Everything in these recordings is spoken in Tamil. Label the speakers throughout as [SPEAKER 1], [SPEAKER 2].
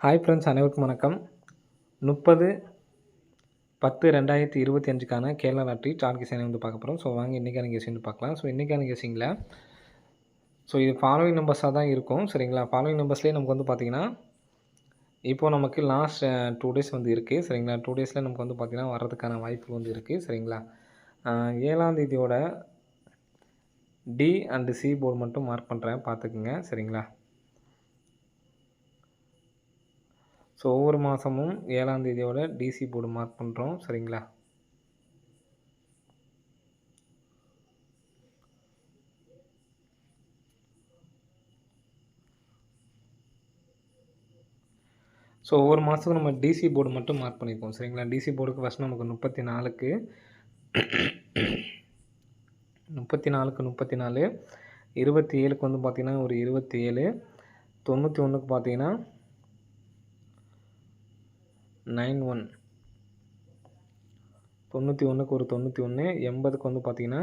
[SPEAKER 1] ஹாய் ஃப்ரெண்ட்ஸ், அனைவருக்கும் வணக்கம். 30/10/2025க்கான கேரளா லாட்டரி டார்கெட் கெஸிங் வந்து பார்க்க போகிறோம். ஸோ வாங்க இன்றைக்கான கெஸிங் பார்க்கலாம். ஸோ இன்றைக்கான கெஸிங்கில் இது ஃபாலோவிங் நம்பர்ஸாக தான் இருக்கும். சரிங்களா? ஃபாலோவிங் நம்பர்ஸ்லேயே நமக்கு வந்து பார்த்திங்கன்னா இப்போது நமக்கு லாஸ்ட் 2 டேஸ் வந்து இருக்குது. சரிங்களா? 2 டேஸில் நமக்கு வந்து பார்த்திங்கன்னா வர்றதுக்கான வாய்ப்பு வந்து இருக்குது. சரிங்களா? 7ஆம் தேதியோட டி அண்டு சி போர்டு மட்டும் மார்க் பண்ணுறேன், பார்த்துக்குங்க. சரிங்களா? ஸோ ஒவ்வொரு மாதமும் 7ஆம் தேதியோட டிசி போர்டு மார்க் பண்ணுறோம். சரிங்களா? ஸோ ஒவ்வொரு மாதத்துக்கும் நம்ம டிசி போர்டு மட்டும் மார்க் பண்ணியிருக்கோம். சரிங்களா? டிசி போர்டுக்கு ஃபஸ்ட் நமக்கு 34க்கு 27க்கு வந்து பார்த்திங்கன்னா ஒரு 27, 91க்கு பார்த்திங்கன்னா 91, 91க்கு ஒரு 91, 80க்கு வந்து பார்த்திங்கன்னா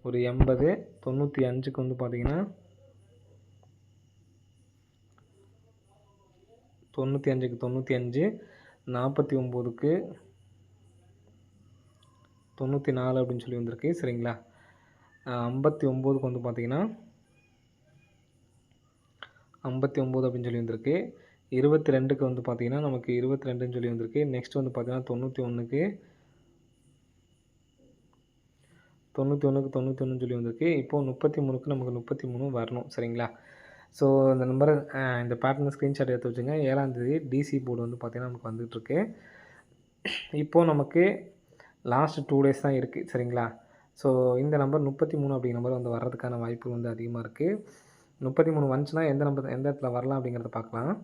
[SPEAKER 1] ஒரு 80, 95க்கு வந்து பார்த்திங்கன்னா 95க்கு 95, 49க்கு 94 அப்படின்னு சொல்லி வந்திருக்கு. சரிங்களா? 59க்கு வந்து பார்த்திங்கன்னா 59 அப்படின்னு சொல்லி வந்திருக்கு. 22க்கு வந்து பார்த்திங்கன்னா நமக்கு 22ன்னு சொல்லி வந்திருக்கு. நெக்ஸ்ட் வந்து பார்த்திங்கன்னா 91க்கு 91ன்னு சொல்லி வந்திருக்கு. இப்போது 33க்கு நமக்கு 33 வரணும். சரிங்களா? ஸோ இந்த நம்பரை இந்த பேட்டர்னை ஸ்க்ரீன்ஷாட் எடுத்து வச்சுங்க. 7ஆம் தேதி டிசி போர்டு வந்து பார்த்திங்கன்னா நமக்கு வந்துட்டுருக்கு. இப்போது நமக்கு லாஸ்ட் 2 டேஸ் தான் இருக்குது. சரிங்களா? ஸோ இந்த நம்பர் 33 அப்படிங்கிற நம்பர் வந்து வர்றதுக்கான வாய்ப்பு வந்து அதிகமாக இருக்குது. 33 வந்துச்சுன்னா எந்த இடத்துல வரலாம் அப்படிங்கிறத பார்க்கலாம்.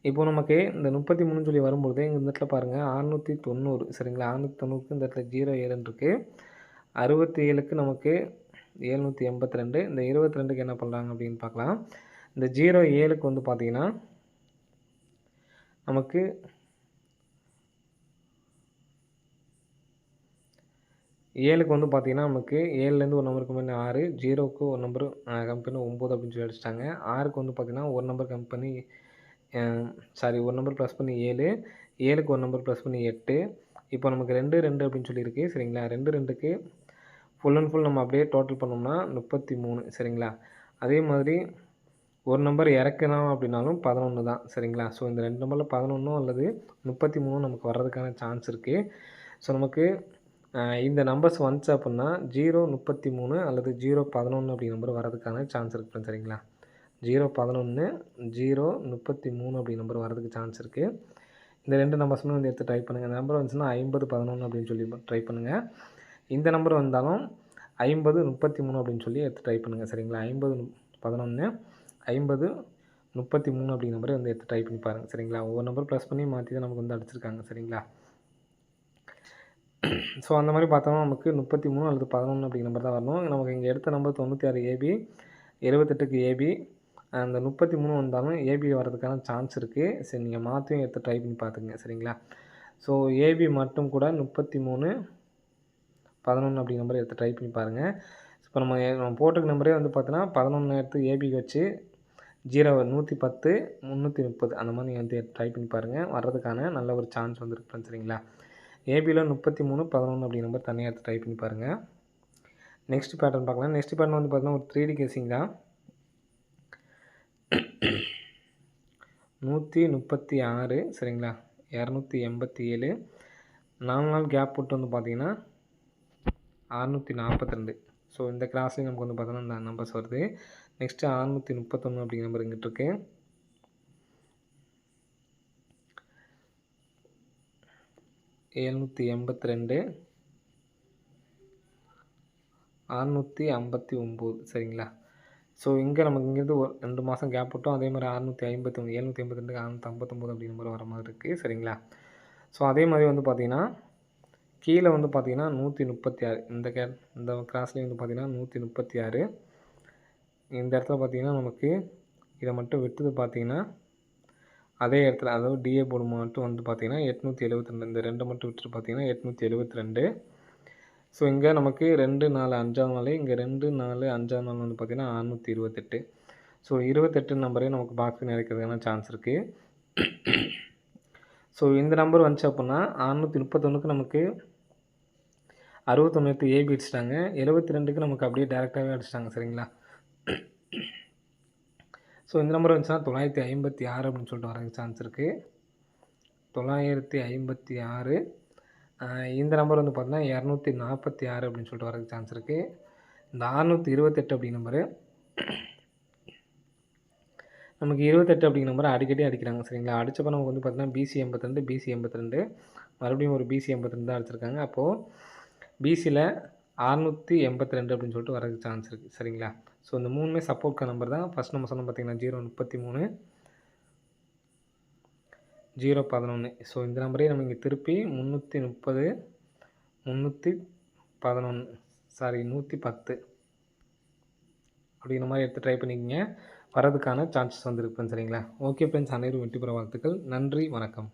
[SPEAKER 1] இப்போது நமக்கு இந்த 33ன்னு சொல்லி வரும்பொழுது இந்த இடத்துல பாருங்கள் 690. சரிங்களா? 690க்கு இந்த இடத்துல 07 இருக்குது. 67க்கு நமக்கு 782. இந்த 22க்கு என்ன பண்ணுறாங்க அப்படின்னு பார்க்கலாம். இந்த 07க்கு வந்து பார்த்திங்கன்னா நமக்கு 7க்கு வந்து பார்த்திங்கன்னா நமக்கு 7லேருந்து ஒரு நம்பர் கம்பெனி 6, 0க்கு ஒரு நம்பர் கம்பெனி 9 அப்படின்னு சொல்லி அடிச்சிட்டாங்க. 6க்கு வந்து பார்த்திங்கன்னா ஒரு நம்பர் கம்பெனி ஒரு நம்பர் ப்ளஸ் பண்ணி 7, 7க்கு ஒரு நம்பர் ப்ளஸ் பண்ணி 8. இப்போ நமக்கு 2 அப்படின்னு சொல்லியிருக்கு. சரிங்களா? 2க்கு ஃபுல் அண்ட் ஃபுல் நம்ம அப்படியே டோட்டல் பண்ணோம்னா 33. சரிங்களா? அதே மாதிரி ஒரு நம்பர் இறக்கணும் அப்படின்னாலும் 11 தான். சரிங்களா? ஸோ இந்த 2 நம்பரில் 11 அல்லது 33 நமக்கு வர்றதுக்கான சான்ஸ் இருக்குது. ஸோ நமக்கு இந்த நம்பர்ஸ் வந்துச்சு அப்படின்னா 033 அல்லது 011 அப்படி நம்பர் வர்றதுக்கான சான்ஸ் இருக்குது. சரிங்களா? 011, 033 அப்படி நம்பர் வரதுக்கு சான்ஸ் இருக்குது. இந்த 2 நம்பர்ஸுமே வந்து எடுத்து ட்ரை பண்ணுங்கள். இந்த நம்பர் வந்துச்சுன்னா 5011 அப்படின்னு சொல்லி ட்ரை பண்ணுங்கள். இந்த நம்பர் வந்தாலும் 5033 அப்படின்னு சொல்லி எடுத்து ட்ரை பண்ணுங்கள். சரிங்களா? 5011, 5033 அப்படிங்கிற நம்பரை வந்து எடுத்து ட்ரை பண்ணி பாருங்கள். சரிங்களா? ஒவ்வொரு நம்பர் ப்ளஸ் பண்ணி மாற்றி தான் நமக்கு வந்து அடிச்சிருக்காங்க. சரிங்களா? ஸோ அந்த மாதிரி பார்த்தோம்னா நமக்கு 33 அல்லது 11 அப்படிங்கிற நம்பர் தான் வரணும். நமக்கு இங்கே எடுத்த நம்பர் 96 ஏபி, 78க்கு ஏபி, அந்த 33 வந்தாலும் ஏபி வரதுக்கான சான்ஸ் இருக்குது. சரி, நீங்கள் மாற்றியும் எடுத்து ட்ரை பண்ணி பார்த்துங்க. சரிங்களா? ஸோ ஏபி மட்டும் கூட 33, 11 அப்படிங்கிற நம்பரை எடுத்து ட்ரை பண்ணி பாருங்கள். இப்போ நம்ம போட்டிருக்க நம்பரே வந்து பார்த்தோன்னா 11 எடுத்து ஏபிக்கு வச்சு 110, 330 அந்த மாதிரி நீங்கள் வந்து ட்ரை பண்ணி பாருங்கள். வர்றதுக்கான நல்ல ஒரு சான்ஸ் வந்து இருக்குது. சரிங்களா? ஏபியில் 33, 11 அப்படிங்கிற நம்பர் தனியாக எடுத்து ட்ரை பண்ணி பாருங்கள். நெக்ஸ்ட் பேட்டர்ன் பார்க்கலாம். நெக்ஸ்ட் பேட்டர்ன் வந்து பார்த்தீங்கன்னா ஒரு 3D கெஸிங் தான். 136. சரிங்களா? 287. 4 நாள் கேப் போட்டு வந்து பார்த்தீங்கன்னா 642. ஸோ இந்த கிராஸ்லேயும் நமக்கு வந்து பார்த்தோன்னா இந்த நம்பர்ஸ் வருது. நெக்ஸ்ட்டு 631 அப்படிங்கிற நம்பர் இங்கிட்டு இருக்குது. 782, 659. சரிங்களா? ஸோ இங்கே நமக்கு இங்கேருந்து ஒரு 2 மாதம் கேப் விட்டோம். அதே மாதிரி 651, 782, 659 அப்படிங்கிற மாதிரி வர மாதிரி இருக்குது. சரிங்களா? ஸோ அதே மாதிரி வந்து பார்த்திங்கன்னா கீழே வந்து பார்த்திங்கன்னா 136. இந்த கிராஸ்லேயும் வந்து பார்த்திங்கன்னா 136. இந்த இடத்துல பார்த்திங்கன்னா நமக்கு இதை மட்டும் விட்டுது பார்த்திங்கன்னா அதே இடத்துல, அதாவது டிஏ போர்டு மட்டும் வந்து பார்த்திங்கன்னா 872. இந்த 2 மட்டும் விட்டுட்டு பார்த்திங்கன்னா 872. ஸோ இங்கே நமக்கு 2, 4, 5ஆம் நாள், இங்கே 2, 4, 5ஆம் நாள் வந்து பார்த்தீங்கன்னா 628. ஸோ 28 நம்பரே நமக்கு பாக்ஸ் நிறைக்கிறதுக்கான சான்ஸ் இருக்குது. ஸோ இந்த நம்பர் வந்துச்சு அப்புடின்னா 631க்கு நமக்கு 61 ஏபி அடிச்சிட்டாங்க. 72க்கு நமக்கு அப்படியே டேரெக்டாகவே அடிச்சிட்டாங்க சரிங்களா. ஸோ இந்த நம்பர் வந்துச்சுன்னா 956 அப்படின்னு சொல்லிட்டு வரதுக்கு சான்ஸ் இருக்குது. 956. இந்த நம்பர் வந்து பார்த்தீங்கன்னா 246 அப்படின்னு சொல்லிட்டு வரதுக்கு சான்ஸ் இருக்குது. இந்த 628 அப்படிங்கிற நம்பரு நமக்கு 28 அப்படிங்கிற நம்பரை அடிக்கடி அடிக்கிறாங்க சரிங்களா. அடித்தப்போ நமக்கு வந்து பார்த்தீங்கன்னா பிசி 82, பிசி 82, மறுபடியும் ஒரு பிசி 82 தான் அடிச்சிருக்காங்க. அப்போது பிசியில் 682 அப்படின்னு சொல்லிட்டு வரதுக்கு சான்ஸ் இருக்குது சரிங்களா. ஸோ இந்த மூணுமே சப்போர்ட்கான நம்பர் தான். ஃபஸ்ட் நம்ம சொன்னோம் பார்த்தீங்கன்னா 033, 011. ஸோ இந்த நம்பரே நம்ம இங்கே திருப்பி 330, 311 110 அப்படிங்கிற மாதிரி எடுத்து ட்ரை பண்ணிக்கங்க. வரதுக்கான சான்சஸ் வந்துருக்கு ஃப்ரெண்ட்ஸ் சரிங்களா. ஓகே ஃப்ரெண்ட்ஸ், அனைவரும் வெற்றி பெற வாழ்த்துக்கள். நன்றி, வணக்கம்.